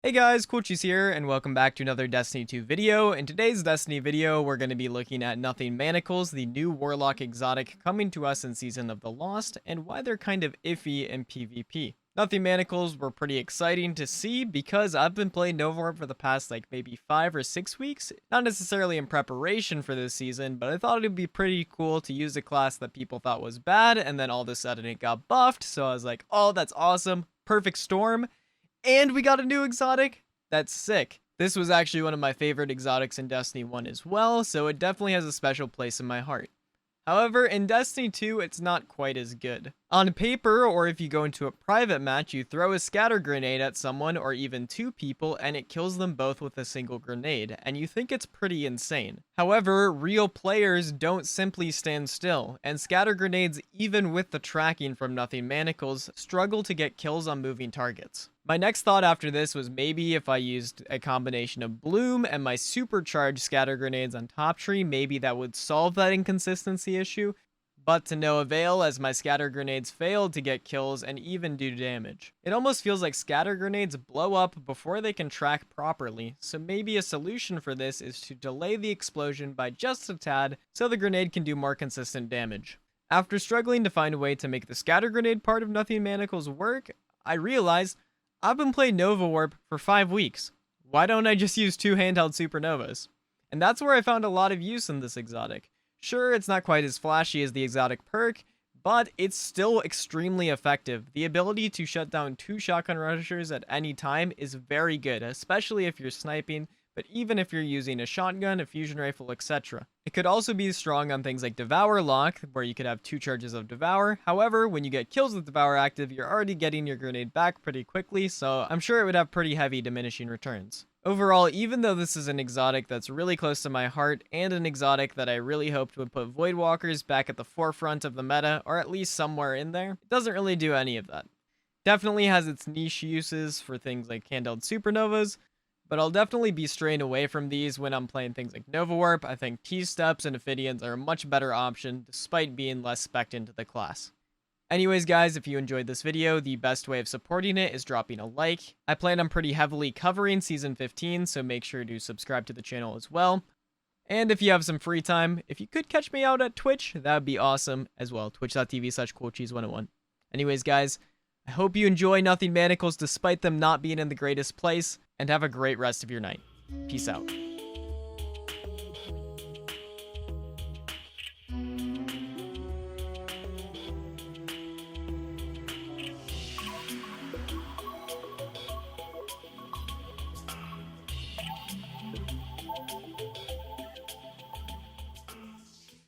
Hey guys, CoolCheese here, and welcome back to another Destiny 2 video. In today's Destiny video, we're going to be looking at Nothing Manacles, the new Warlock exotic coming to us in Season of the Lost, and why they're kind of iffy in PvP. Nothing Manacles were pretty exciting to see because I've been playing Nova for the past maybe 5 or 6 weeks, not necessarily in preparation for this season, but I thought it'd be pretty cool to use a class that people thought was bad, and then all of a sudden it got buffed, so I was like, oh, that's awesome, perfect storm. And we got a new exotic? That's sick. This was actually one of my favorite exotics in Destiny 1 as well, so it definitely has a special place in my heart. However, in Destiny 2, it's not quite as good. On paper, or if you go into a private match, you throw a scatter grenade at someone or even two people and it kills them both with a single grenade, and you think it's pretty insane. However, real players don't simply stand still, and scatter grenades, even with the tracking from Nothing Manacles, struggle to get kills on moving targets. My next thought after this was maybe if I used a combination of Bloom and my supercharged scatter grenades on Top Tree, maybe that would solve that inconsistency issue, but to no avail as my scatter grenades failed to get kills and even do damage. It almost feels like scatter grenades blow up before they can track properly, so maybe a solution for this is to delay the explosion by just a tad so the grenade can do more consistent damage. After struggling to find a way to make the scatter grenade part of Nothing Manacles work, I realized I've been playing Nova Warp for 5 weeks. Why don't I just use 2 handheld supernovas? And that's where I found a lot of use in this exotic. Sure, it's not quite as flashy as the exotic perk, but it's still extremely effective. The ability to shut down 2 shotgun rushers at any time is very good, especially if you're sniping, but even if you're using a shotgun, a fusion rifle, etc. It could also be strong on things like Devour Lock, where you could have 2 charges of Devour. However, when you get kills with Devour active, you're already getting your grenade back pretty quickly, so I'm sure it would have pretty heavy diminishing returns. Overall, even though this is an exotic that's really close to my heart, and an exotic that I really hoped would put Voidwalkers back at the forefront of the meta, or at least somewhere in there, it doesn't really do any of that. Definitely has its niche uses for things like handheld supernovas, but I'll definitely be straying away from these when I'm playing things like Nova Warp. I think T-Steps and Ophidians are a much better option, despite being less spec'd into the class. Anyways guys, if you enjoyed this video, the best way of supporting it is dropping a like. I plan on pretty heavily covering Season 15, so make sure to subscribe to the channel as well. And if you have some free time, if you could catch me out at Twitch, that would be awesome as well. Twitch.tv/CoolCheese101. Anyways guys, I hope you enjoy Nothing Manacles despite them not being in the greatest place, and have a great rest of your night. Peace out.